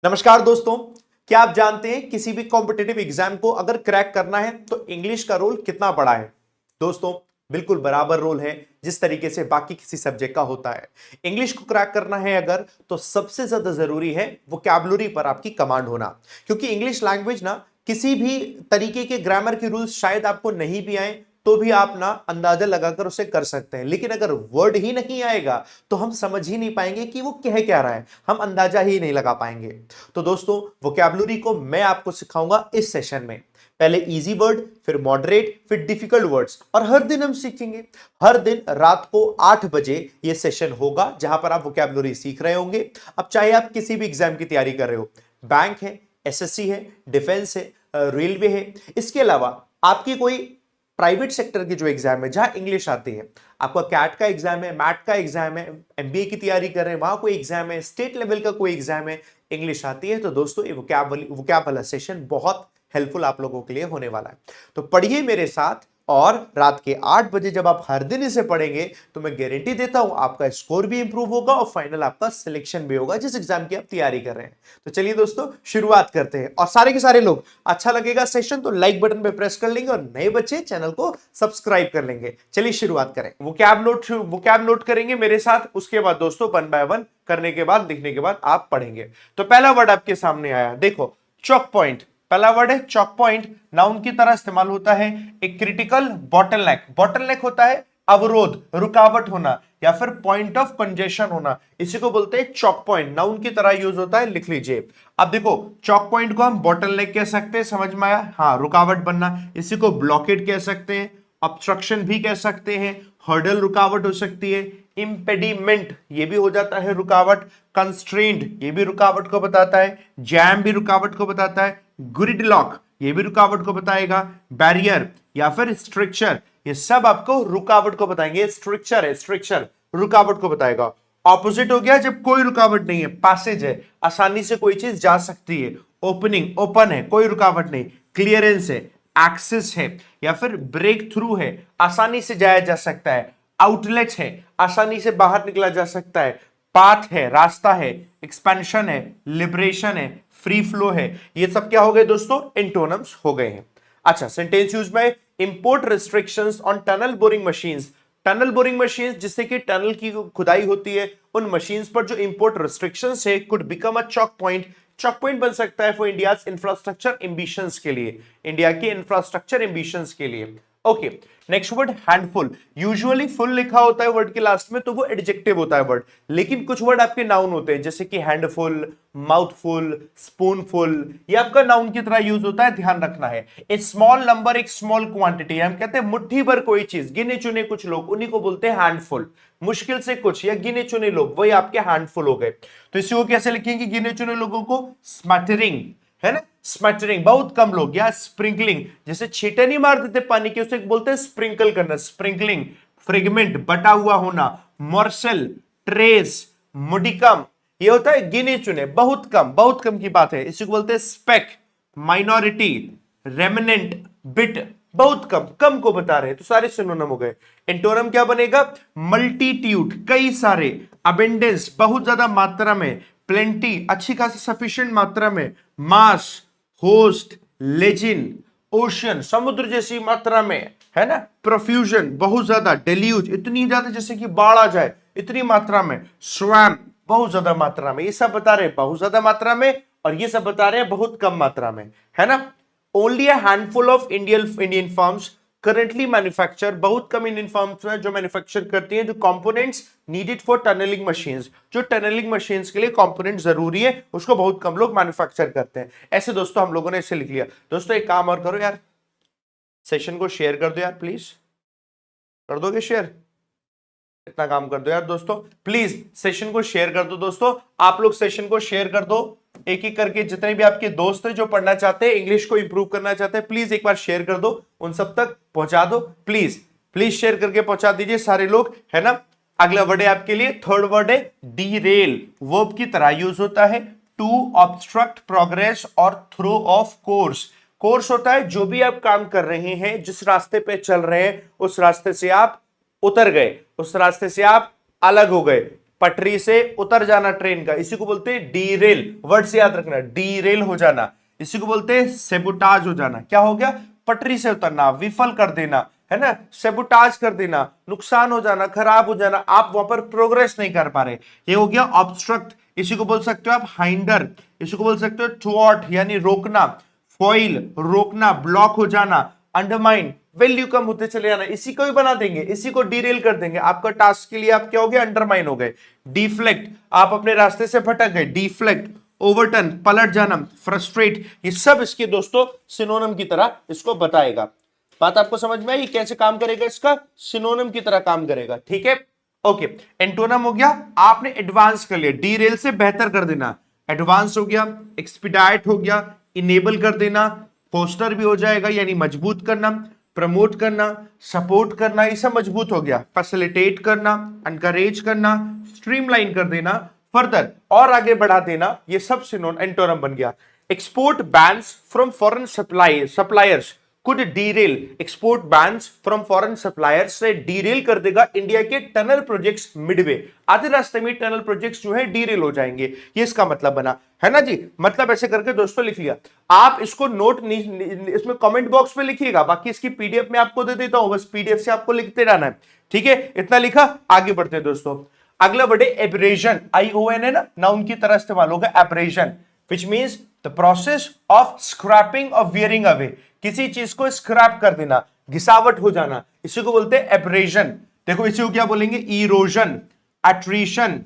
नमस्कार दोस्तों। क्या आप जानते हैं किसी भी कॉम्पिटिटिव एग्जाम को अगर क्रैक करना है तो इंग्लिश का रोल कितना बड़ा है? दोस्तों, बिल्कुल बराबर रोल है जिस तरीके से बाकी किसी सब्जेक्ट का होता है। इंग्लिश को क्रैक करना है अगर, तो सबसे ज्यादा जरूरी है वोकैबुलरी पर आपकी कमांड होना, क्योंकि इंग्लिश लैंग्वेज ना किसी भी तरीके के ग्रामर के रूल्स शायद आपको नहीं भी आए तो भी आप ना अंदाजा लगाकर उसे कर सकते हैं, लेकिन अगर वर्ड ही नहीं आएगा तो हम समझ ही नहीं पाएंगे कि वो कह क्या रहा है, हम अंदाजा ही नहीं लगा पाएंगे। तो दोस्तों, वोकैबुलरी को मैं आपको सिखाऊंगा इस सेशन में। पहले इजी वर्ड, फिर मॉडरेट, फिर डिफिकल्ट वर्ड्स, और हर दिन हम सीखेंगे। हर दिन रात को 8 बजे यह सेशन होगा जहां पर आप वोकैबुलरी सीख रहे होंगे। अब चाहे आप किसी भी एग्जाम की तैयारी कर रहे हो, बैंक है, एसएससी है, डिफेंस है, रेलवे है, इसके अलावा आपकी कोई प्राइवेट सेक्टर की जो एग्जाम है जहां इंग्लिश आती है, आपका कैट का एग्जाम है, मैट का एग्जाम है, एमबीए की तैयारी कर रहे हैं वहां कोई एग्जाम है, स्टेट लेवल का कोई एग्जाम है, इंग्लिश आती है, तो दोस्तों ये वोकैब वाला सेशन बहुत हेल्पफुल आप लोगों के लिए होने वाला है। तो पढ़िए मेरे साथ, और रात के 8 बजे जब आप हर दिन इसे पढ़ेंगे तो मैं गारंटी देता हूं आपका स्कोर भी इंप्रूव होगा और फाइनल आपका सिलेक्शन भी होगा जिस एग्जाम की आप तैयारी कर रहे हैं। तो चलिए दोस्तों, शुरुआत करते हैं। और सारे के सारे लोग, अच्छा लगेगा सेशन तो लाइक बटन पे प्रेस कर लेंगे, और नए बच्चे चैनल को सब्सक्राइब कर लेंगे। चलिए शुरुआत करें। वोकैब नोट करेंगे मेरे साथ, उसके बाद दोस्तों 1 बाय 1 करने के बाद, लिखने के बाद आप पढ़ेंगे। तो पहला वर्ड आपके सामने आया, देखो, चॉक पॉइंट। पहला वर्ड है चॉक पॉइंट। नाउन की तरह इस्तेमाल होता है। एक क्रिटिकल बॉटलनेक, बॉटलनेक होता है अवरोध, रुकावट होना, या फिर पॉइंट ऑफ कंजेशन होना, इसी को बोलते हैं चॉक पॉइंट। नाउन की तरह यूज होता है, लिख लीजिए। अब देखो, चॉक पॉइंट को हम बॉटलनेक कह सकते हैं, समझ में आया? हाँ, रुकावट बनना। इसी को ब्लॉकेड कह सकते हैं, ऑब्स्ट्रक्शन भी कह सकते हैं, हर्डल रुकावट हो सकती है, इंपेडिमेंट ये भी हो जाता है रुकावट, कंस्ट्रेंट ये भी रुकावट को बताता है, जैम भी रुकावट को बताता है, ग्रिडलॉक ये भी रुकावट को बताएगा, बैरियर या फिर स्ट्रक्चर, ये सब आपको रुकावट को बताएंगे। स्ट्रक्चर है, स्ट्रक्चर रुकावट को बताएगा। ऑपोजिट हो गया जब कोई रुकावट नहीं है, पैसेज है, आसानी से कोई चीज जा सकती है, ओपनिंग ओपन है, कोई रुकावट नहीं, क्लियरेंस है, एक्सेस है, या फिर ब्रेक थ्रू है, आसानी से जाया जा सकता है, आउटलेट है, आसानी से बाहर निकला जा सकता है, पाथ है, रास्ता है, एक्सपेंशन है, लिबरेशन है, फ्री फ्लो है। ये सब क्या हो गए दोस्तों? एंटोनिम्स हो गए हैं। अच्छा, सेंटेंस यूज में, import restrictions on tunnel boring machines. Tunnel boring machines, जिससे कि टनल की खुदाई होती है, उन मशीन्स पर जो इंपोर्ट रिस्ट्रिक्शंस है, could become a chalk point. Chalk point बन सकता है फॉर इंडियाज इंफ्रास्ट्रक्चर एम्बिशंस के लिए, इंडिया के इंफ्रास्ट्रक्चर एम्बिशंस के लिए। Okay, next word handful. Usually full लिखा होता है वर्ड के लास्ट में, तो वो एडजेक्टिव होता है वर्ड, लेकिन कुछ वर्ड आपके नाउन होते हैं, जैसे कि हैंडफुल, माउथफुल, स्पूनफुल, ये आपका नाउन की तरह यूज होता है, ध्यान रखना है। ए स्मॉल नंबर, एक स्मॉल क्वांटिटी, हम कहते हैं मुट्ठी भर कोई चीज, गिने चुने कुछ लोग, उन्हीं को बोलते हैं हैंडफुल। मुश्किल से कुछ या गिने चुने लोग, वही आपके हैंडफुल हो गए। तो इसी को कैसे लिखेंगे गिने चुने लोगों को? स्मैटरिंग, है ना, स्मैटरिंग, बहुत कम लोग, या स्प्रिंकलिंग, जैसे छींटे नहीं मार देते पानी के, उसे बोलते हैं स्प्रिंकल करना, स्प्रिंकलिंग। फ्रेगमेंट, बटा हुआ होना, मॉर्सल, ट्रेस, मोडिकम, ये होता है गिने चुने, बहुत कम, बहुत कम की बात है, इसी को बोलते हैं स्पेक। माइनॉरिटी, रेमिनेंट, बिट, बहुत कम, कम को बता रहे हैं, तो सारे सिनोनिम हो गए। एंटोनिम क्या बनेगा? मल्टीट्यूड, कई सारे, अबेंडेंस, बहुत ज्यादा मात्रा में, प्लेंटी, अच्छी खासी सफिशिएंट मात्रा में, मास, होस्ट, लेजिन, ओशन, समुद्र जैसी मात्रा में, है ना, प्रोफ्यूजन, बहुत ज्यादा, डेल्यूज, इतनी ज्यादा जैसे कि बाढ़ आ जाए, इतनी मात्रा में, स्वैम, बहुत ज्यादा मात्रा में। ये सब बता रहे हैं बहुत ज्यादा मात्रा में, और ये सब बता रहे हैं बहुत कम मात्रा में, है ना। Only a handful of Indian firms currently manufacture, बहुत कम इंडियन फर्म्स हैं जो मैन्युफैक्चर करती हैं जो components needed for tunnelling machines, जो टनलिंग मशीन्स के लिए कंपोनेंट जरूरी है, उसको बहुत कम लोग मैन्युफैक्चर करते हैं। ऐसे दोस्तों हम लोगों ने इसे लिख लिया। दोस्तों एक काम और करो यार, सेशन को शेयर कर दो यार, प्लीज कर दोगे शेयर? इतना काम कर दो यार दोस्तों, प्लीज सेशन को शेयर कर दो। दोस्तों आप लोग सेशन को शेयर कर दो, एक एक करके, जितने भी आपके दोस्त हैं जो पढ़ना चाहते हैं, इंग्लिश को इंप्रूव करना चाहते हैं, प्लीज एक बार शेयर कर दो, उन सब तक पहुंचा दो, प्लीज प्लीज शेयर करके पहुंचा दीजिए सारे लोग, है ना। अगला वर्ड है आपके लिए, थर्ड वर्ड है डीरेल। वर्ब की तरह यूज होता है, टू ऑब्स्ट्रक्ट प्रोग्रेस और थ्रो ऑफ कोर्स। कोर्स होता है जो भी आप काम कर रहे हैं, जिस रास्ते पे चल रहे हैं, उस रास्ते से आप उतर गए, उस रास्ते से आप अलग हो गए, पटरी से उतर जाना ट्रेन का, इसी को बोलते हैं डीरेल। वर्ड से याद रखना, डीरेल हो जाना, इसी को बोलते हैं सेबोटाज हो जाना। क्या हो गया? पटरी से उतरना, विफल कर देना, है ना, सेबोटाज कर देना, नुकसान हो जाना, खराब हो जाना, आप वहां पर प्रोग्रेस नहीं कर पा रहे, ये हो गया ऑब्स्ट्रक्ट। इसी को बोल सकते हो आप हाइंडर, इसी को बोल सकते हो थ्वॉट यानी रोकना, फॉइल रोकना, ब्लॉक हो जाना, अंडरमाइन वैल्यू कम होते चले जाना, इसी को ही बना देंगे, इसी को डीरेल कर देंगे। आपका टास्क के लिए आप क्या हो गए? अंडरमाइन हो गए। डिफ्लेक्ट, आप अपने रास्ते से भटक गए, डिफ्लेक्ट। ओवरटर्न, पलट जाना, फ्रस्ट्रेट, ये सब इसके दोस्तों सिनोनिम की तरह इसको बताएगा। बात आपको समझ में आई कैसे काम करेगा? इसका सिनोनिम की तरह काम करेगा, ठीक है। ओके, एंटोनम हो गया, आपने एडवांस कर लिया, डीरेल से बेहतर कर देना, एडवांस हो गया, एक्सपीडाइट हो गया, इनेबल कर देना, फोस्टर भी हो जाएगा यानी मजबूत करना, प्रमोट करना, सपोर्ट करना, ये सब मजबूत हो गया, फैसिलिटेट करना, एनकरेज करना, स्ट्रीमलाइन कर देना, फर्दर और आगे बढ़ा देना, ये सब एंटोनम बन गया। Export bans from foreign suppliers could derail, export bans from foreign suppliers से डीरेल कर देगा इंडिया के टनल प्रोजेक्ट्स मिडवे, आधे रास्ते में टनल प्रोजेक्ट्स जो है डीरेल हो जाएंगे, ये इसका मतलब बना, है ना जी। मतलब ऐसे करके दोस्तों लिख लिया, आप इसको नोट इसमें कमेंट बॉक्स में लिखिएगा, बाकी इसकी पीडीएफ में आपको दे देता हूं, बस पीडीएफ से आपको लिखते रहना है, ठीक है। इतना लिखा, आगे बढ़ते हैं दोस्तों। अगला वर्ड है एब्रेजन, ION है ना, नाउन की तरह इस्तेमाल होगा abrasion, which means the process of scraping और वियरिंग अवे, किसी चीज को स्क्रैप कर देना, घिसावट हो जाना, इसी को बोलते हैं एब्रेजन। देखो इसी को क्या बोलेंगे? Erosion, attrition,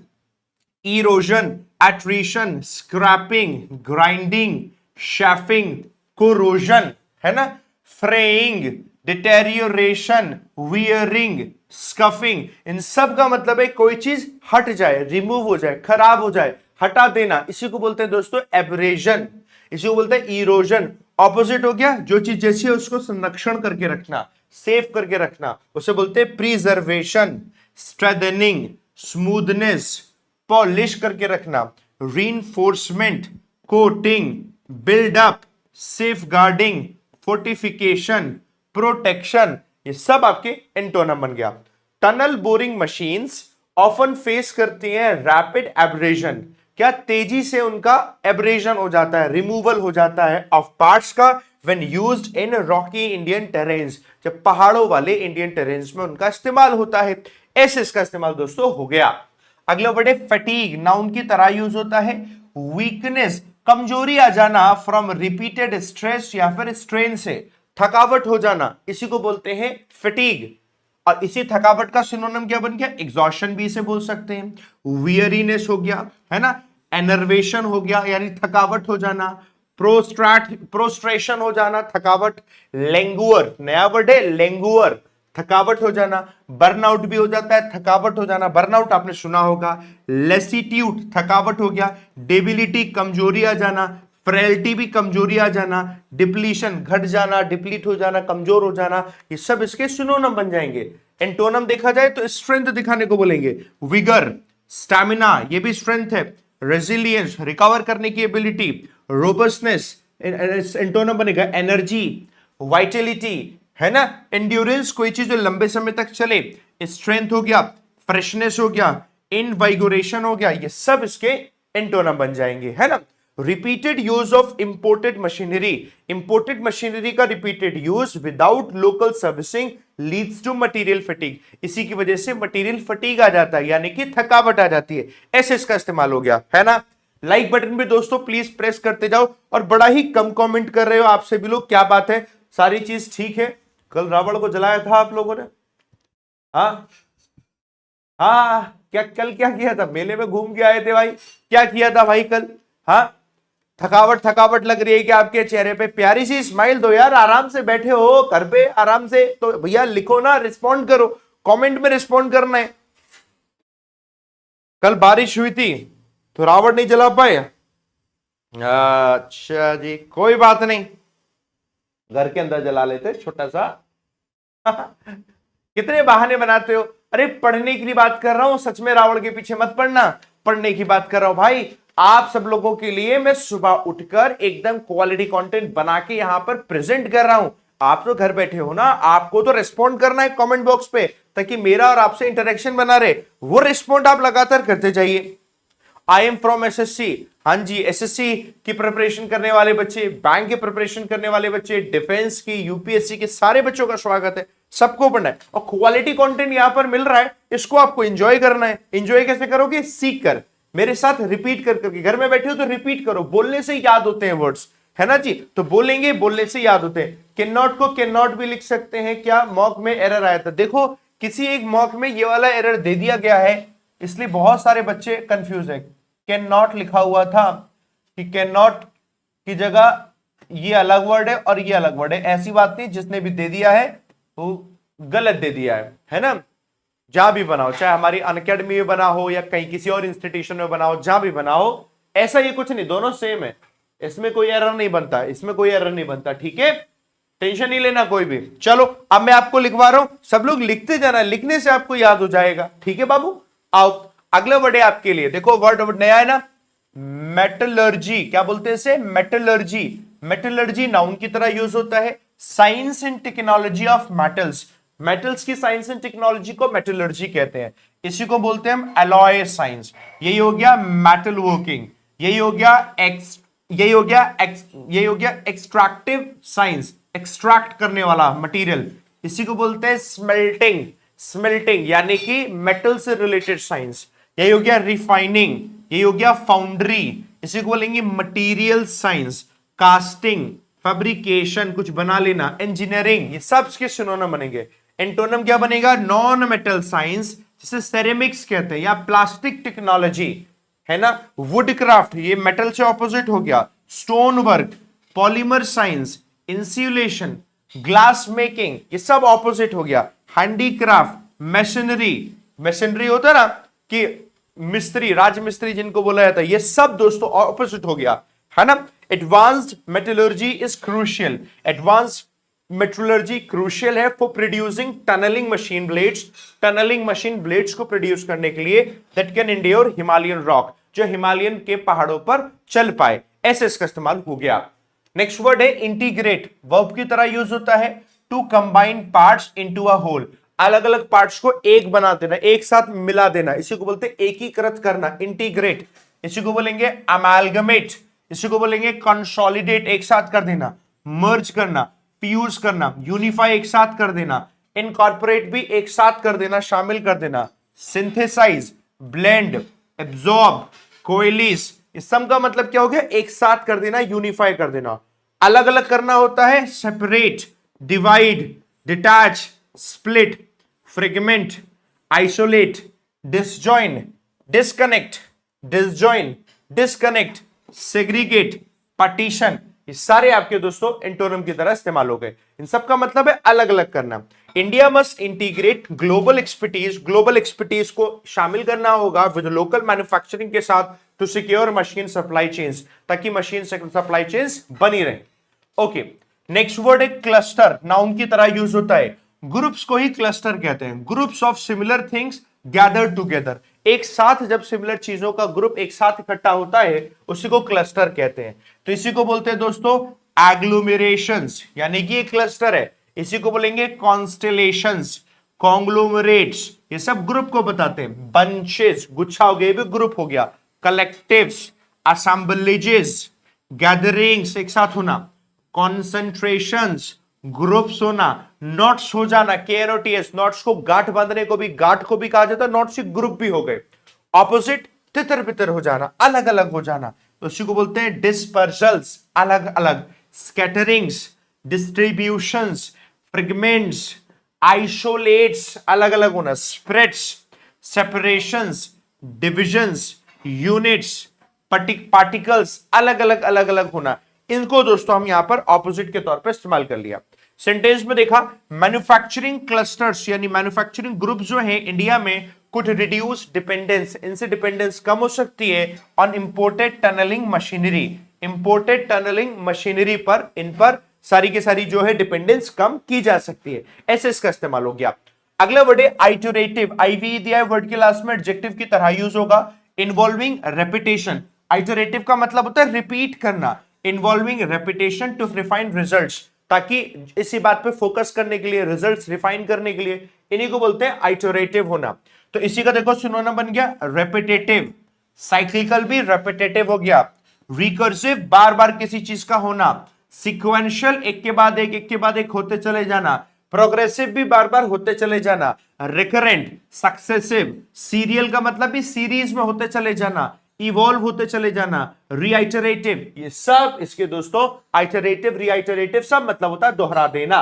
erosion, attrition, scraping, grinding, chafing, corrosion, है ना, फ्रेइंग, डिटेरियोरेशन, वियरिंग, स्कफिंग, इन सब का मतलब है कोई चीज हट जाए, रिमूव हो जाए, खराब हो जाए, हटा देना, इसी को बोलते हैं दोस्तों एब्रेजन, इसी को बोलते हैं इरोजन। ऑपोजिट हो गया, जो चीज जैसी है उसको संरक्षण करके रखना, सेव करके रखना, उसे बोलते हैं प्रिजर्वेशन। स्ट्रेंथनिंग, स्मूथनेस, पॉलिश करके रखना, reinforcement, coating, buildup, safeguarding, fortification, protection, ये सब आपके एंटोनम बन गया। Tunnel boring machines often face करती हैं रैपिड एब्रेजन, क्या तेजी से उनका एब्रेजन हो जाता है, रिमूवल हो जाता है ऑफ पार्ट्स का, when used in rocky Indian terrains, जब पहाड़ों वाले इंडियन टेरेन्स में उनका इस्तेमाल होता है। ऐसे इसका इस्तेमाल दोस्तों हो गया। अगला वर्ड है फटीग, नाउन की तरह यूज होता है। वीकनेस, कमजोरी आ जाना फ्रॉम रिपीटेड स्ट्रेस या फिर स्ट्रेन से, थकावट हो जाना, इसी को बोलते हैं फटीग। और इसी थकावट का सिनोनिम क्या बन गया? एग्जॉशन भी इसे बोल सकते हैं। वियरीनेस हो गया, है ना, एनर्वेशन हो गया यानी थकावट हो जाना, प्रोस्ट्रेशन हो जाना, थकावट, लेंगुअर, नया वर्ड है लेंगुअर, थकावट हो जाना, बर्नआउट भी हो जाता है, थकावट हो जाना, बर्नआउट आपने सुना होगा। लेसिट्यूड, थकावट हो गया, डेबिलिटी, कमजोरी आ जाना, फ्रेलिटी भी कमजोरी आ जाना, डिप्लीशन, घट जाना, डिप्लीट हो जाना, कमजोर हो जाना, ये सब इसके सिनोनिम बन जाएंगे। एंटोनम देखा जाए तो स्ट्रेंथ दिखाने को बोलेंगे, विगर, स्टैमिना, ये भी स्ट्रेंथ है, रेजिलियंस, रिकवर करने की एबिलिटी, रोबस्टनेस, एंटोनम बनेगा एनर्जी, वाइटलिटी, है ना, एंड्योरेंस, कोई चीज जो लंबे समय तक चले, स्ट्रेंथ हो गया, फ्रेशनेस हो गया, इनवाइगोरेशन हो गया, ये सब इसके एंटोनम बन जाएंगे, है ना। Repeated use of imported machinery, imported machinery का repeated use without local servicing leads to material fatigue, इसी की वजह से मटेरियल फटीग आ जाता है यानी कि थकावट आ जाती है, ऐसे इसका इस्तेमाल हो गया, है ना। लाइक बटन भी दोस्तों प्लीज प्रेस करते जाओ, और बड़ा ही कम कमेंट कर रहे हो आपसे भी लोग, क्या बात है, सारी चीज ठीक है? कल रावण को जलाया था आप लोगों ने, हाँ हाँ, क्या कल क्या किया था? मेले में घूम के आए थे भाई, क्या किया था भाई कल? हाँ, थकावट थकावट लग रही है कि आपके चेहरे पे? प्यारी सी स्माइल दो यार, आराम से बैठे हो घर पे आराम से, तो भैया लिखो ना, रिस्पॉन्ड करो, कमेंट में रिस्पॉन्ड करना है। कल बारिश हुई थी तो रावण नहीं जला पाए? अच्छा जी, कोई बात नहीं, घर के अंदर जला लेते छोटा सा। कितने बहाने बनाते हो? अरे पढ़ने की बात कर रहा हूं, सच में रावण के पीछे मत पड़ना, पढ़ने की बात कर रहा हूं भाई। आप सब लोगों के लिए मैं सुबह उठकर एकदम क्वालिटी कंटेंट बना के यहां पर प्रेजेंट कर रहा हूं, आप तो घर बैठे हो ना, आपको तो रिस्पॉन्ड करना है कमेंट बॉक्स पे, ताकि मेरा और आपसे इंटरेक्शन बना रहे। वो रिस्पॉन्ड आप लगातार करते जाइए। आई एम फ्रॉम एसएससी, हाँ जी, एसएससी की प्रिपरेशन करने वाले बच्चे, बैंक की प्रिपरेशन करने वाले बच्चे, डिफेंस की, यूपीएससी के सारे बच्चों का स्वागत है। सबको पढ़ना है और क्वालिटी कंटेंट यहां पर मिल रहा है, इसको आपको एंजॉय करना है। एंजॉय कैसे करोगे? सीख कर, मेरे साथ रिपीट कर करके। घर में बैठे हो तो रिपीट करो, बोलने से याद होते हैं वर्ड्स, है ना जी। तो बोलेंगे, बोलने से याद होते हैं। कैन नॉट को कैन नॉट भी लिख सकते हैं। क्या मॉक में एरर आया था? देखो किसी एक मॉक में ये वाला एरर दे दिया गया है, इसलिए बहुत सारे बच्चे कंफ्यूज है। कैन नॉट लिखा हुआ था कि कैन नॉट की जगह ये अलग वर्ड है और ये अलग वर्ड है। ऐसी बात नहीं, जिसने भी दे दिया है वो गलत दे दिया है ना। जहां भी बनाओ, चाहे हमारी अनअकैडमी में बना हो या कहीं किसी और इंस्टीट्यूशन में बनाओ, जहां भी बनाओ, ऐसा ये कुछ नहीं, दोनों सेम है। इसमें कोई एरर नहीं बनता, इसमें कोई एरर नहीं बनता, ठीक है। टेंशन नहीं लेना कोई भी। चलो अब मैं आपको लिखवा रहा हूं, सब लोग लिखते जाना, लिखने से आपको याद हो जाएगा, ठीक है बाबू। आओ अगला वर्ड है आपके लिए, देखो वर्ड नया है ना, मेटलर्जी। क्या बोलते हैं इसे? मेटलर्जी। मेटलर्जी नाउन की तरह यूज होता है। Science and technology of metals, metals की साइंस एंड टेक्नोलॉजी को मेटलर्जी कहते हैं। इसी को बोलते हैं हम एलॉय साइंस। यही हो गया मेटल वर्किंग, यही हो गया एक्सट्रैक्टिव साइंस, एक्सट्रैक्ट करने वाला मटेरियल। इसी को बोलते हैं स्मेल्टिंग, स्मेल्टिंग यानी कि मेटल से रिलेटेड साइंस। यही हो गया रिफाइनिंग, यही हो गया फाउंड्री, इसी को बोलेंगे मटेरियल साइंस। कास्टिंग, फैब्रिकेशन, कुछ बना लेना, इंजीनियरिंग, ये सब इसके सिनोनिम बनेंगे। एंटोनिम क्या बनेगा? नॉन मेटल साइंस, जिसे सेरेमिक्स कहते हैं, या प्लास्टिक टेक्नोलॉजी, है ना। वुड क्राफ्ट, ये मेटल से ऑपोजिट हो गया। Stone work, polymer science, insulation, glass making, ये सब ऑपोजिट हो गया। हैंडीक्राफ्ट, मशीनरी, मशीनरी होता है ना कि मिस्त्री, राजमिस्त्री जिनको बोला जाता है, ये सब दोस्तों ऑपोजिट हो गया, है ना। Advanced metallurgy is crucial, advanced metrology crucial है for producing tunnelling machine blades, tunnelling machine blades को प्रोड्यूस करने के लिए, that can endure Himalayan rock, जो हिमालयन के पहाड़ों पर चल पाए, ऐसे इसका इस्तेमाल हो गया। नेक्स्ट वर्ड है इंटीग्रेट, वर्ब की तरह यूज होता है। To combine parts into a whole, अलग अलग पार्ट्स को एक बना देना, एक साथ मिला देना, इसी को बोलते हैं एकीकृत करना, इंटीग्रेट। इसी को बोलेंगे अमालगमेट, इसी को बोलेंगे कंसोलिडेट, एक साथ कर देना, मर्ज करना, फ्यूज करना, यूनिफाई एक साथ कर देना, इनकॉर्पोरेट भी एक साथ कर देना, शामिल कर देना, सिंथेसाइज, ब्लेंड, एब्जॉर्ब, कोएलिस, इस सब का मतलब क्या हो गया? एक साथ कर देना, यूनिफाई कर देना। अलग अलग करना होता है separate, divide, detach, split, fragment, isolate, disjoint, disconnect, disjoint, disconnect, segregate, partition, ये सारे आपके दोस्तों एंटोनिम की तरह इस्तेमाल हो गए। इन सब का मतलब है अलग अलग करना। India must integrate global expertise, global expertise को शामिल करना होगा विद लोकल मैन्युफैक्चरिंग के साथ, to secure machine supply chains, ताकि मशीन सप्लाई चेन्स बनी रहे। ओके, नेक्स्ट वर्ड है क्लस्टर, नाउन की तरह यूज होता है। ग्रुप्स को ही क्लस्टर कहते हैं, groups of similar things gathered together, एक साथ जब सिमिलर चीजों का ग्रुप एक साथ इकट्ठा होता है उसी को क्लस्टर कहते हैं। तो इसी को बोलते हैं दोस्तों एग्लोमेरेशंस, यानी कि एक क्लस्टर है। इसी को बोलेंगे कॉन्स्टेलेशंस, कॉन्ग्लोमरेट्स, ये सब ग्रुप को बताते हैं। बंचेस, गुच्छा हो गया, ये भी ग्रुप हो गया। कलेक्टिव्स, असेंबलेजेस, गैदरिंग्स, एक साथ होना। कॉन्सेंट्रेशंस, ग्रुप्स होना। नॉट्स हो जाना, KNOTS, नॉट्स को गांठ बांधने को भी, गांठ को भी कहा जाता है, नॉट्स ग्रुप भी हो गए। ऑपोजिट, तितर बितर हो जाना, अलग अलग हो जाना, तो उसी को बोलते हैं डिस्पर्सल्स, अलग अलग। स्कैटरिंग्स, डिस्ट्रीब्यूशंस, फ्रेगमेंट्स, आइसोलेट्स, अलग अलग होना। Spreads, separations, divisions, units, particles, अलग अलग अलग अलग होना। इनको दोस्तों हम यहां पर ऑपोजिट के तौर पर इस्तेमाल कर लिया। सेंटेंस में देखा, मैन्युफैक्चरिंग क्लस्टर्स यानी मैन्युफैक्चरिंग ग्रुप जो है इंडिया में, कुड रिड्यूस डिपेंडेंस, इनसे डिपेंडेंस कम हो सकती है on imported tunnelling machinery, imported tunnelling machinery पर, इन पर सारी की सारी जो है डिपेंडेंस कम की जा सकती है, ऐसे इसका इस्तेमाल हो गया। अगला वर्ड है आइटरेटिव, आईवी दिया है वर्ड के लास्ट में, एडजेक्टिव की तरह यूज होगा। इन्वॉल्विंग रेपिटेशन, आइटरेटिव का मतलब होता है रिपीट करना, involving repetition to refine results, ताकि इसी बात पे फोकस करने के लिए, रिजल्ट्स रिफाइन करने के लिए, इन्हीं को बोलते हैं आइटरेटिव होना। तो इसी का देखो सिनोनिम बन गया रेपिटेटिव, साइक्लिकल भी रेपिटेटिव हो गया, रिकर्सिव बार बार किसी चीज का होना, सिक्वेंशियल एक के बाद एक होते चले जाना, प्रोग्रेसिव भी बार बार होते चले जाना, रिकरेंट, सक्सेसिव, सीरियल का मतलब भी सीरीज में होते चले जाना, इवॉल्व होते चले जाना, रीआइटरेटिव, ये सब इसके दोस्तों आइटरेटिव, रीआइटरेटिव सब मतलब होता है दोहरा देना।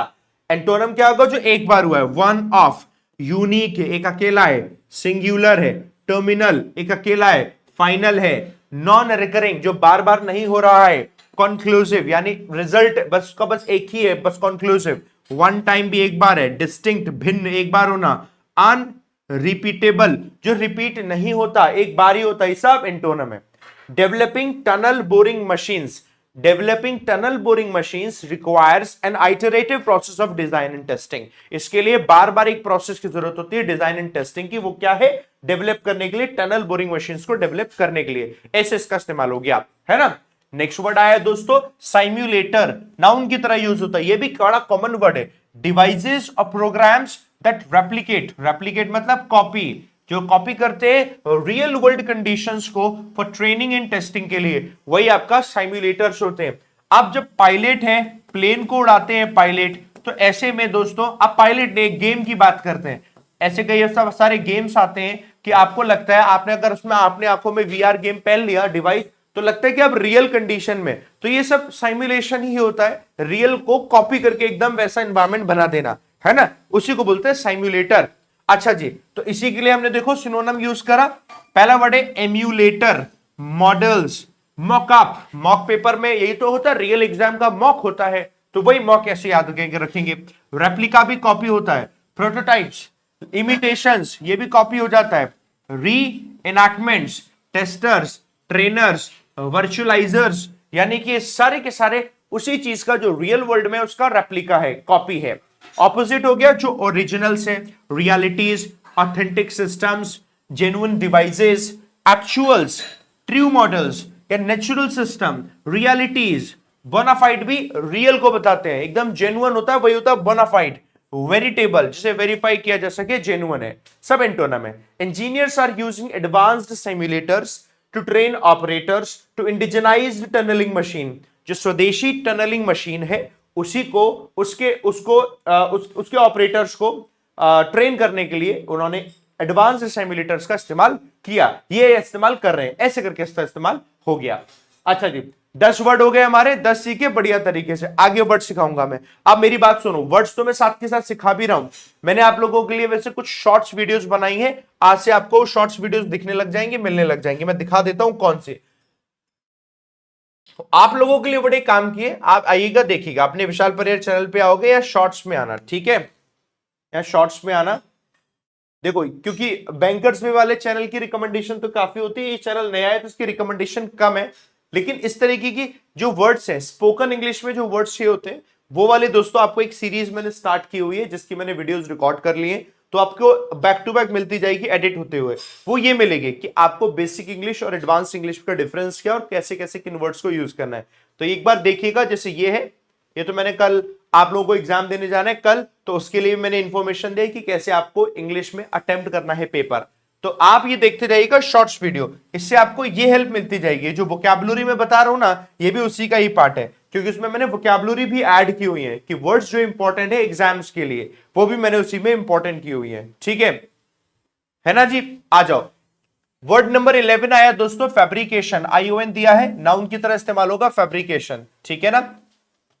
एंटोनिम क्या होगा? जो एक बार हुआ है, वन ऑफ, यूनिक है एक अकेला है, सिंगुलर है, टर्मिनल एक अकेला है, फाइनल है, नॉन रिकरिंग जो बार बार नहीं हो रहा है, कंक्लूसिव यानी रिजल्ट बस का बस एक ही है, बस कंक्लूसिव, वन टाइम भी एक बार है, डिस्टिंक्ट भिन्न एक बार होना, अनरिपीटेबल जो रिपीट नहीं होता एक बार ही होता है, सब एंटोनिम है। Developing tunnel boring machines, developing tunnel boring machines requires N iterative process of design and testing, इसके लिए बार बार एक प्रोसेस की जरूरत होती है डिजाइन एंड टेस्टिंग की, वो क्या है? डेवलप करने के लिए, टनल बोरिंग मशीन्स को डेवलप करने के लिए, ऐसे इसका इस्तेमाल हो गया, है ना। नेक्स्ट वर्ड आया दोस्तों साइम्युलेटर, नाउन की तरह यूज होता है, ये भी बड़ा कॉमन वर्ड है। डिवाइसेस और प्रोग्राम्स दैट रेप्लिकेट, रेप्लिकेट मतलब कॉपी, जो कॉपी करते हैं रियल वर्ल्ड कंडीशंस को फॉर ट्रेनिंग एंड टेस्टिंग के लिए, वही आपका साइम्युलेटर्स होते हैं। आप जब पायलट है, प्लेन को उड़ाते हैं पायलट, तो ऐसे में दोस्तों आप पायलट ने गेम की बात करते हैं, ऐसे कई सब सारे गेम्स आते हैं कि आपको लगता है आपने अगर उसमें आपने आंखों में वीआर गेम पहन लिया डिवाइस, तो लगता है कि अब रियल कंडीशन में, तो ये सब साइमुलेशन ही होता है, रियल को कॉपी करके एकदम वैसा एनवायरमेंट बना देना, है ना, उसी को बोलते हैं साइमुलेटर। अच्छा जी, तो इसी के लिए हमने देखो सिनोनिम यूज करा, पहला वर्ड है emulator, models, mock-up, mock paper में यही तो होता है, रियल एग्जाम का मॉक होता है, तो वही मॉक ऐसे याद करके रखेंगे। रेप्लिका भी कॉपी होता है, प्रोटोटाइप्स, इमिटेशंस ये भी कॉपी हो जाता है, री एनैक्टमेंट्स, टेस्टर्स, ट्रेनर्स, वर्चुअलाइजर्स, यानी कि सारे के सारे उसी चीज का जो रियल वर्ल्ड में उसका रेप्लिका है, कॉपी है। ऑपोजिट हो गया जो ओरिजिनल्स है, realities, authentic systems, genuine devices, actuals, true models या नेचुरल सिस्टम, रियलिटीज, बोनाफाइड भी रियल को बताते हैं, एकदम जेन्युइन होता है वही होता है बोनाफाइड, वेरिटेबल जिसे वेरीफाई किया जा सके, जेन्युइन है, सब एंटोनिम है। Engineers are using advanced simulators to train operators to indigenised tunnelling machine, जो स्वदेशी टनलिंग मशीन है उसी को उसके ऑपरेटर्स को ट्रेन करने के लिए उन्होंने एडवांस्ड सिमुलेटर्स का इस्तेमाल किया, ये इस्तेमाल कर रहे हैं, ऐसे करके इसका इस्तेमाल हो गया। अच्छा जी, 10 वर्ड हो गए हमारे, 10 सीखे बढ़िया तरीके से, आगे वर्ड सिखाऊंगा मैं। अब मेरी बात सुनो, वर्ड्स तो मैं साथ के साथ सिखा भी रहा हूं, मैंने आप लोगों के लिए वैसे कुछ शॉर्ट्स वीडियोस बनाई हैं, आज से आपको शॉर्ट्स वीडियोस दिखने लग जाएंगे, मिलने लग जाएंगे, मैं दिखा देता हूं कौन से। आप लोगों के लिए बड़े काम किए, आप आइएगा देखिएगा, अपने विशाल परियर चैनल पे आओगे या शॉर्ट्स में आना, ठीक है, या शॉर्ट्स में आना। देखो क्योंकि बैंकर्स वे वाले चैनल की रिकमेंडेशन तो काफी होती है, ये चैनल नया है तो इसकी रिकमेंडेशन कम है, लेकिन इस तरीके की जो वर्ड्स हैं, स्पोकन इंग्लिश में जो वर्ड्स ये होते हैं, वो वाले दोस्तों आपको एक सीरीज मैंने स्टार्ट की हुई है, जिसकी मैंने वीडियोस रिकॉर्ड कर लिए हैं, तो आपको बैक टू बैक मिलती जाएगी एडिट होते हुए। वो ये मिलेगी कि आपको बेसिक इंग्लिश और एडवांस इंग्लिश का डिफरेंस क्या और कैसे कैसे किन वर्ड्स को यूज करना है, तो एक बार देखिएगा। जैसे ये है, ये तो मैंने कल आप लोगों को एग्जाम देने जाना है कल, तो उसके लिए मैंने इंफॉर्मेशन दी कि कैसे आपको इंग्लिश में अटेम्प्ट करना है पेपर, तो आप ये देखते जाइएगा शॉर्ट्स वीडियो, इससे आपको ये हेल्प मिलती जाएगी। जो वोकैबुलरी में बता रहा हूं ना, ये भी उसी का ही पार्ट है, क्योंकि उसमें मैंने वोकैबुलरी भी ऐड की हुई है कि वर्ड्स जो इंपॉर्टेंट है एग्जाम्स के लिए, वो भी मैंने उसी में इंपॉर्टेंट की हुई है, ठीक है ना जी। आ जाओ, वर्ड नंबर 11 आया दोस्तों, फैब्रिकेशन, आईओएन दिया है, नाउन की तरह इस्तेमाल होगा फैब्रिकेशन, ठीक है ना,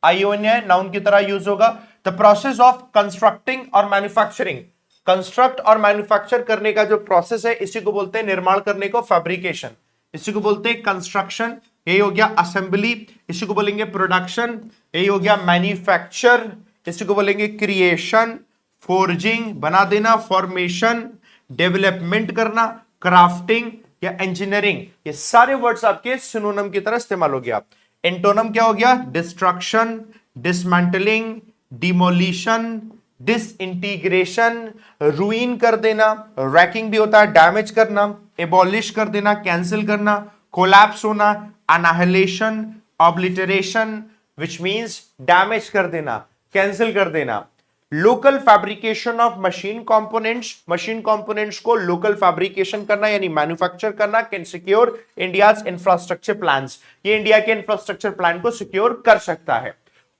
आईओएन है, नाउन की तरह यूज होगा। द प्रोसेस ऑफ कंस्ट्रक्टिंग और मैन्युफैक्चरिंग, कंस्ट्रक्ट और मैन्युफैक्चर करने का जो प्रोसेस है, इसी को बोलते हैं निर्माण करने को फैब्रिकेशन, इसी को बोलते हैं कंस्ट्रक्शन, यही हो गया असेंबली, इसी को बोलेंगे प्रोडक्शन, यही हो गया मैन्युफैक्चर, इसी को बोलेंगे क्रिएशन, फोर्जिंग बना देना, फॉर्मेशन, डेवलपमेंट करना, क्राफ्टिंग या इंजीनियरिंग, ये सारे वर्ड्स आपके सिनोनिम की तरह इस्तेमाल हो गया। एंटोनिम क्या हो गया? डिस्ट्रक्शन, डिसमेंटलिंग, डिमोलिशन, डिसइंटीग्रेशन, रूइन कर देना, रैकिंग भी होता है, डैमेज करना, एबॉलिश कर देना, कैंसिल करना, कोलैप्स होना, अनाहिलेशन, ऑब्लिटरेशन, विच मींस डैमेज कर देना, कैंसिल कर देना। Local fabrication of machine components को लोकल फैब्रिकेशन करना यानी मैन्युफैक्चर करना can secure India's infrastructure plans, ये इंडिया के इंफ्रास्ट्रक्चर प्लान को सिक्योर कर सकता है।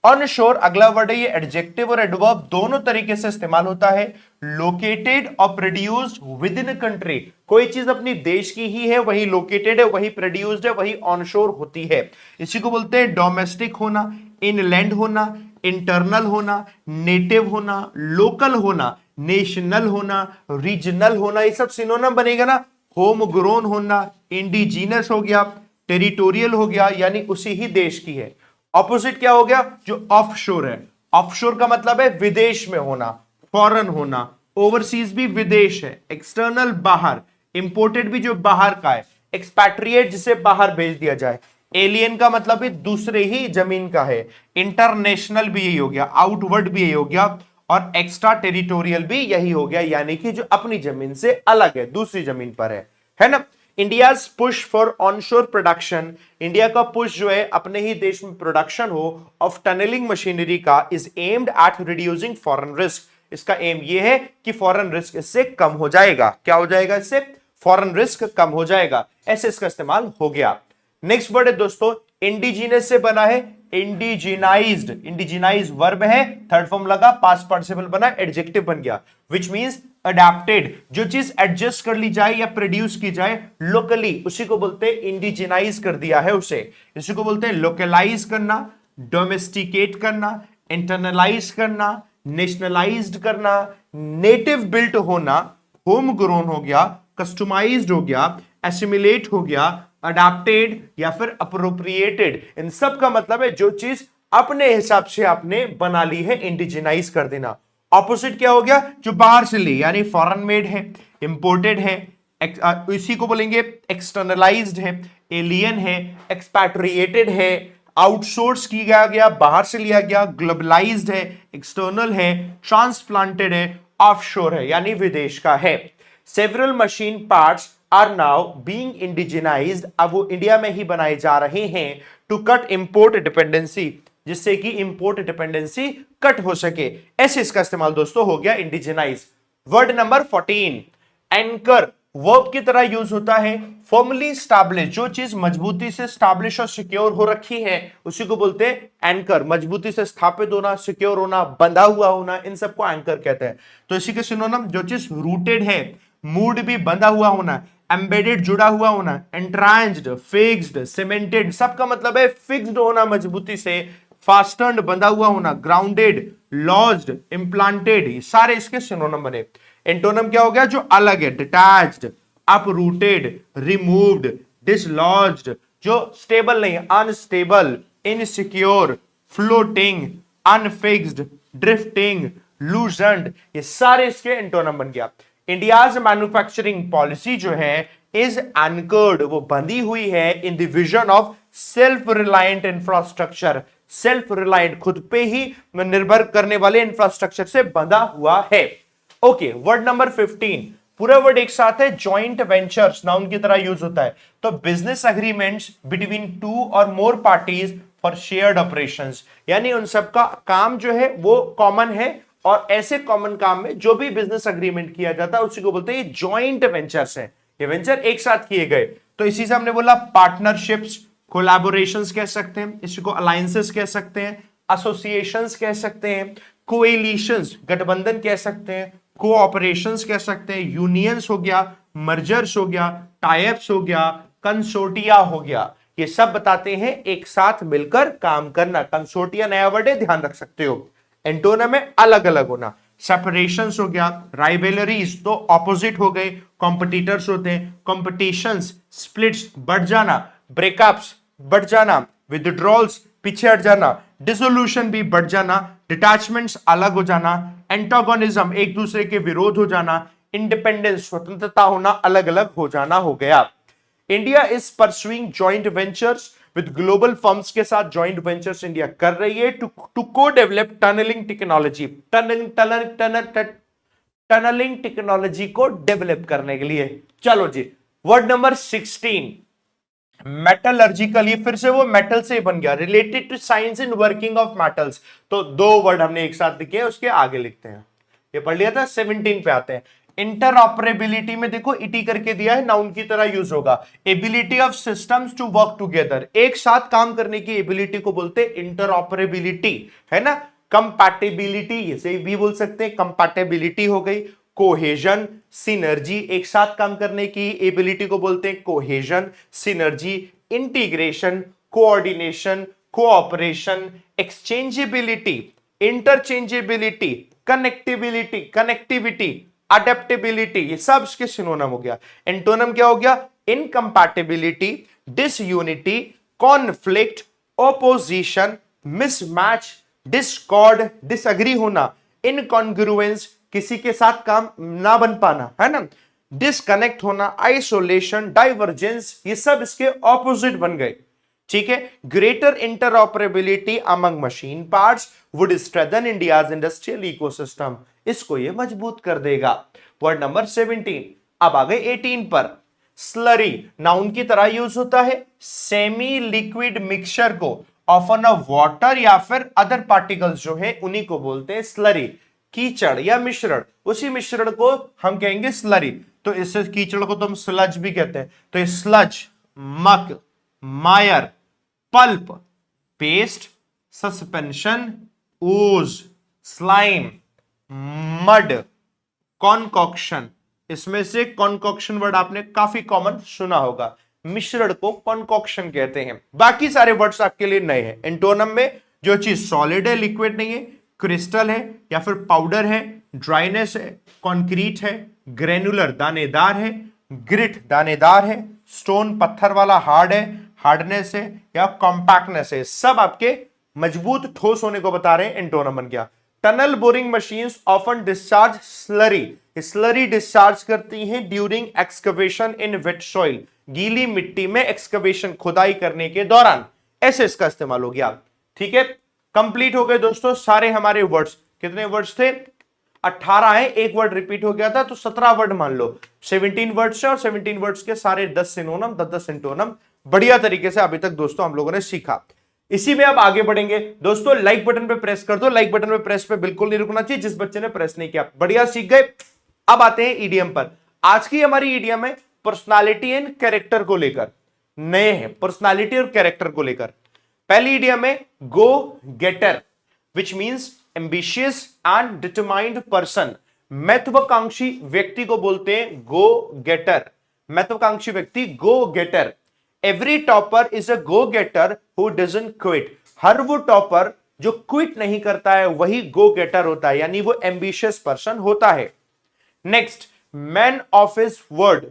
ऑन शोर अगला वर्ड है, ये एडजेक्टिव और एडवर्ब दोनों तरीके से इस्तेमाल होता है। लोकेटेड और प्रोड्यूस्ड विद इन कंट्री, कोई चीज अपनी देश की ही है, वही लोकेटेड है, वही प्रोड्यूस्ड है, वही ऑन शोर होती है। इसी को बोलते हैं डोमेस्टिक होना, इनलैंड होना, इंटरनल होना, नेटिव होना, लोकल होना, नेशनल होना, रीजनल होना, ये सब सिनोनिम बनेगा ना। होम ग्रोन होना, इंडिजीनस हो गया, टेरिटोरियल हो गया यानी उसी ही देश की है। ऑपोजिट क्या हो गया, जो ऑफशोर है, ऑफशोर का मतलब है विदेश में होना, फॉरेन होना, ओवरसीज भी विदेश है, एक्सटर्नल बाहर, इंपोर्टेड भी जो बाहर का है, एक्सपैट्रिएट जिसे बाहर भेज दिया जाए, एलियन का मतलब है दूसरे ही जमीन का है, इंटरनेशनल भी यही हो गया, आउटवर्ड भी यही हो गया, और एक्स्ट्रा टेरिटोरियल भी यही हो गया यानी कि जो अपनी जमीन से अलग है, दूसरी जमीन पर है ना। India's push for onshore production, India का पुश जो है अपने ही देश में प्रोडक्शन हो ऑफ टनलिंग मशीनरी का is aimed at reducing foreign risk, इसका एम ये है कि फॉरेन रिस्क इससे कम हो जाएगा। क्या हो जाएगा, इससे फॉरेन रिस्क कम हो जाएगा, ऐसे इसका इस्तेमाल हो गया। नेक्स्ट वर्ड है दोस्तों, इंडिजीनस से बना है इंडिजिनाइज्ड, इंडिजिनाइज वर्ब है, थर्ड फॉर्म लगा, पास्ट पार्टिसिपल बना, एडजेक्टिव बन गया, विच मींस अडेप्टेड, जो चीज एडजस्ट कर ली जाए या प्रोड्यूस की जाए लोकली उसी को बोलते हैं इंडिजिनाइज कर दिया है उसे। इसी को बोलते हैं लोकलाइज करना, डोमेस्टिकेट करना, इंटरनलाइज करना, नेशनलाइज्ड करना, नेटिव बिल्ट होना, होम ग्रोन हो गया, कस्टमाइज्ड हो गया, एसिमिलेट हो गया, अडेप्टेड या फिर अप्रोप्रिएटेड, इन सब का मतलब है जो चीज अपने हिसाब से आपने बना ली है, इंडिजिनाइज कर देना। ऑपोजिट क्या हो गया, जो बाहर से ली यानी फॉरेन मेड है, इंपोर्टेड है, इसी को बोलेंगे एक्सटर्नलाइज्ड है, एलियन है, एक्सपैट्रिएटेड है, आउटसोर्स किया गया, बाहर से लिया गया, ग्लोबलाइज्ड है, एक्सटर्नल है, ट्रांसप्लांटेड है, ऑफशोर है यानी विदेश का है। Several machine parts are now being indigenised, अब वो इंडिया में ही बनाए जा रहे हैं, टू कट इंपोर्ट डिपेंडेंसी, जिससे कि इंपोर्ट डिपेंडेंसी कट हो सके, ऐसे इसका इस्तेमाल दोस्तों हो गया indigenise. Word number 14, anchor, verb की तरह यूज होता है, फॉर्मली स्टैब्लिश, जो चीज मजबूती से स्टैब्लिश और सिक्योर हो रखी है उसी को बोलते हैं एंकर, मजबूती से स्थापित होना, सिक्योर होना, बंधा हुआ होना, इन सबको एंकर कहते हैं। तो इसी के सिनोनिम, जो चीज रूटेड है, मूड भी बंधा हुआ होना, एम्बेडेड जुड़ा हुआ होना, एंट्रांस्ड, फिक्स्ड, सीमेंटेड, सबका मतलब है फिक्स्ड होना मजबूती से, फास्टन्ड बंधा हुआ होना, ग्राउंडेड, लॉज्ड, इम्प्लांटेड, ये सारे इसके सिनोनिम बने। एंटोनिम क्या हो गया, जो अलग है, डिटैच्ड, अपरूटेड, रिमूव्ड, डिसलॉज्ड, जो स्टेबल नहीं, unstable, insecure, floating, unfixed, drifting, लूजन्ड, ये सारे इसके एंटोनिम बन गया। इंडियाज मैन्युफैक्चरिंग पॉलिसी जो है इज एंकर्ड, वो बंधी हुई है in the vision of self reliant infrastructure, self reliant, खुद पे ही निर्भर करने वाले इंफ्रास्ट्रक्चर से बंधा हुआ है। ओके, वर्ड नंबर 15, पूरा वर्ड एक साथ है, जॉइंट वेंचर्स, नाउन की तरह यूज होता है, तो बिजनेस एग्रीमेंट्स बिटवीन टू और मोर पार्टीज फॉर शेयर्ड ऑपरेशंस, यानी उन सबका काम जो है वो कॉमन है, और ऐसे कॉमन काम में जो भी बिजनेस एग्रीमेंट किया जाता है उसी को बोलते हैं जॉइंट वेंचर्स है, ये वेंचर एक साथ किए गए। तो इसी से हमने बोला पार्टनरशिप्स, कोलैबोरेशंस कह सकते हैं, इसी को अलायंसेस कह सकते हैं, एसोसिएशंस कह सकते हैं, कोएलिशंस गठबंधन कह सकते हैं, कोऑपरेशंस कह सकते हैं, यूनियंस हो गया, मर्जर्स हो गया, टाइप्स हो गया, कंसोर्टिया हो गया, ये सब बताते हैं एक साथ मिलकर काम करना। कंसोर्टिया नया वर्ड है, ध्यान रख सकते हो। एंटोनिम में अलग अलग होना, सेपरेशंस हो गया, राइवलरीज तो ऑपोजिट हो गए, कॉम्पिटिटर्स होते हैं, कॉम्पिटिशंस, स्प्लिट्स बढ़ जाना, ब्रेकअप्स बढ़ जाना, विथड्रॉल्स पीछे हट जाना, डिसोल्यूशन भी बढ़ जाना, डिटैचमेंट्स अलग हो जाना, एंटागोनिज्म एक दूसरे के विरोध हो जाना, इंडिपेंडेंस स्वतंत्रता होना, अलग अलग हो जाना हो गया। India is pursuing joint ventures with global firms, के साथ जॉइंट वेंचर्स इंडिया कर रही है टू को develop tunnelling technology, tunnelling technology को डेवलप करने के लिए। चलो जी, वर्ड नंबर 16, मेटलर्जिकल, ये फिर से वो मेटल से बन गया, related to science in working of metals. तो दो वर्ड हमने एक साथ लिखे, उसके आगे लिखते हैं, ये पढ़ लिया था। 17 पे आते हैं। इंटरऑपरेबिलिटी में देखो इटी करके दिया है, नाउन की तरह यूज होगा। Ability of systems to work together, एक साथ काम करने की एबिलिटी को बोलते हैं इंटरऑपरेबिलिटी, है ना। कंपैटिबिलिटी इसे भी बोल सकते हैं, कंपैटिबिलिटी हो गई। कोहेजन, सिनर्जी, एक साथ काम करने की एबिलिटी को बोलते हैं cohesion, synergy. Integration, coordination, cooperation. Exchangeability, interchangeability, connectibility, connectivity, adaptability, ये सब इसके सिनोनिम हो गया। एंटोनिम क्या हो गया? Incompatibility, disunity, conflict, opposition, mismatch, discord, disagree होना, इनकॉन्ग्रुएंस, किसी के साथ काम ना बन पाना, है ना, डिसकनेक्ट होना, आइसोलेशन, डाइवर्जेंस, ये सब इसके ऑपोजिट बन गए। ठीक है। Greater interoperability among machine parts would strengthen India's industrial ecosystem, इसको ये मजबूत कर देगा। Word number 17। अब आ गए 18 पर। स्लरी, नाउन की तरह यूज होता है। सेमी लिक्विड मिक्सचर को ऑफन ऑफ वाटर या फिर अदर पार्टिकल्स जो है उन्हीं को बोलते हैं स्लरी। कीचड़ या मिश्रण, उसी मिश्रण को हम कहेंगे स्लरी। तो इस कीचड़ को तो हम स्लज भी कहते हैं। तो ये स्लज, मक, मायर, pulp, paste, suspension, ooze, slime, mud, concoction. इसमें से कॉन्कॉक्शन वर्ड आपने काफी कॉमन सुना होगा। मिश्रण को कॉन्कॉक्शन कहते हैं। बाकी सारे वर्ड्स आपके लिए नए हैं। एंटोनम में जो चीज सॉलिड है, लिक्विड नहीं है, क्रिस्टल है या फिर पाउडर है, ड्राइनेस है, कॉन्क्रीट है, ग्रेनुलर दानेदार है, ग्रिट दानेदार है, स्टोन पत्थर वाला हार्ड है, हार्डनेस है या कॉम्पैक्टनेस है, सब आपके मजबूत ठोस होने को बता रहे हैं। एंटोनम बन गया। Tunnel boring machines often discharge slurry, slurry discharge करती हैं ड्यूरिंग एक्सकवेशन इन वेट सॉइल, गीली मिट्टी में एक्सकवेशन खुदाई करने के दौरान, ऐसे इसका इस्तेमाल हो गया। ठीक है, कंप्लीट हो गए दोस्तों सारे हमारे वर्ड्स। कितने वर्ड्स थे? 18 है, एक वर्ड रिपीट हो गया था तो 17 वर्ड मान लो। 17 वर्ड्स है और 17 वर्ड्स के सारे 10 सिनोनिम, 10 सिंटोनिम बढ़िया तरीके से अभी तक दोस्तों हम लोगों ने सीखा। इसी में अब आगे बढ़ेंगे दोस्तों। लाइक बटन पे प्रेस कर दो, लाइक बटन पे प्रेस पे बिल्कुल नहीं रुकना चाहिए, जिस बच्चे ने प्रेस नहीं किया। बढ़िया सीख गए। अब आते हैं ईडीएम पर। आज की हमारी ईडीएम है पर्सनालिटी एंड कैरेक्टर को लेकर, नए हैं पर्सनालिटी और कैरेक्टर को लेकर। पहली ईडीएम है go getter, which means ambitious and determined person. महत्वाकांक्षी व्यक्ति को बोलते हैं गो गेटर। महत्वाकांक्षी व्यक्ति go getter. Every topper is a go getter who doesn't quit. हर वो टॉपर जो क्विट नहीं करता है वही गो गेटर होता है, यानी वो एम्बिशियस पर्सन होता है। Next, man of his word,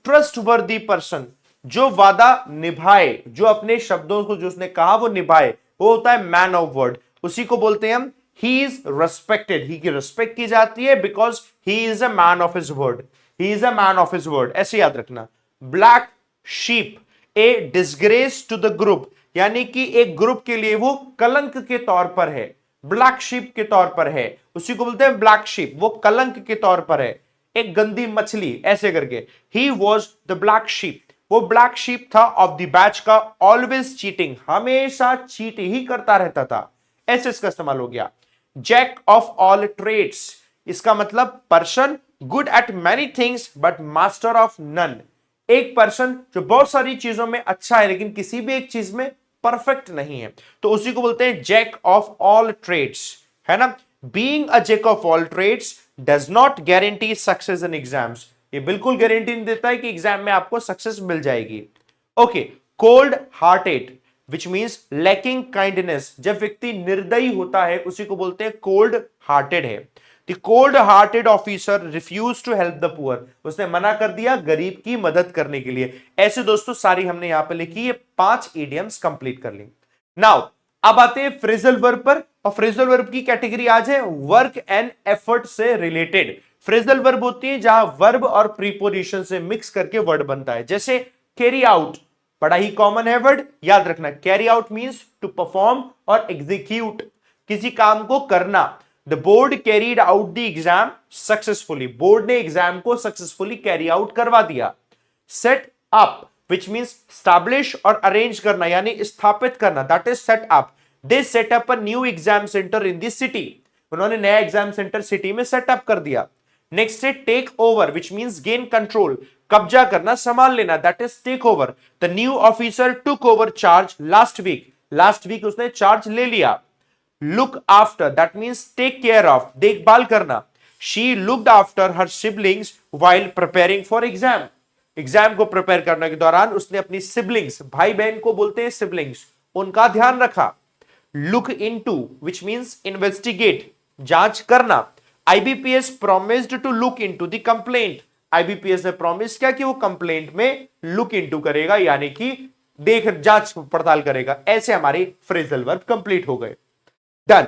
trustworthy person, जो वादा निभाए, जो अपने शब्दों को जो उसने कहा वो निभाए, वो होता है मैन ऑफ वर्ड। उसी को बोलते हैं हम ही इज रेस्पेक्टेड, ही की रेस्पेक्ट की जाती है because he is a man of his word, he is a man of his word, ऐसे याद रखना। Black sheep, a disgrace to the group, यानी कि एक ग्रुप के लिए वो कलंक के तौर पर है, ब्लैक शीप के तौर पर है, उसी को बोलते हैं ब्लैक शीप, वो कलंक के तौर पर है। एक गंदी मछली, ऐसे करके। He was the black sheep, वो ब्लैक शीप था ऑफ द बैच का, ऑलवेज चीटिंग, हमेशा चीट ही करता रहता था, ऐसे इसका इस्तेमाल हो गया। जैक ऑफ ऑल ट्रेड्स, इसका मतलब person good at many things but master of none. एक पर्सन जो बहुत सारी चीजों में अच्छा है लेकिन किसी भी एक चीज में परफेक्ट नहीं है, तो उसी को बोलते हैं जैक ऑफ ऑल ट्रेड्स, है ना। Being a jack of all trades does not guarantee success in exams, ये बिल्कुल गारंटी नहीं देता है कि एग्जाम में आपको सक्सेस मिल जाएगी। Okay, cold hearted which means lacking kindness, जब व्यक्ति निर्दयी होता है उसी को बोलते हैं कोल्ड हार्टेड है। The cold hearted officer refuse to help the poor, उसने मना कर दिया गरीब की मदद करने के लिए। ऐसे दोस्तों सारी हमने यहां पे लिखी, ये 5 इडियम्स कंप्लीट कर ली। नाउ अब आते हैं फ्रेजल वर्ब पर, और फ्रेजल वर्ब की कैटेगरी आज है वर्क एंड एफर्ट से रिलेटेड। फ्रेजल वर्ब होती है जहां वर्ब और प्रीपोजिशन से मिक्स करके वर्ड बनता है, जैसे कैरी आउट, बड़ा ही कॉमन है वर्ड, याद रखना। Carry out means to perform और एग्जीक्यूट, किसी काम को करना। The board carried out the exam successfully, board ने एग्जाम को सक्सेसफुली कैरी आउट करवा दिया। Set up, which means establish और अरेंज करना यानी स्थापित करना, that is set up. They set up a new exam centre in the city, उन्होंने नया एग्जाम सेंटर सिटी में सेटअप कर दिया। नेक्स्ट है take over which means gain control, कब्जा करना, संभाल लेना, that is take over. The new officer took over charge last week उसने चार्ज ले लिया। Look after that means take care of, देखभाल करना। She looked after her siblings while preparing for exam, exam को प्रिपेयर करने के दौरान उसने अपनी सिबलिंग्स, भाई बहन को बोलते हैं सिबलिंग्स, उनका ध्यान रखा। Look into which means investigate, जांच करना। IBPS promised to look into the complaint, IBPS ने प्रॉमिस किया कि वो कंप्लेंट में लुक इनटू करेगा यानी कि जांच पड़ताल करेगा। ऐसे हमारे फ्रेजल वर्ब कंप्लीट हो गए। डन।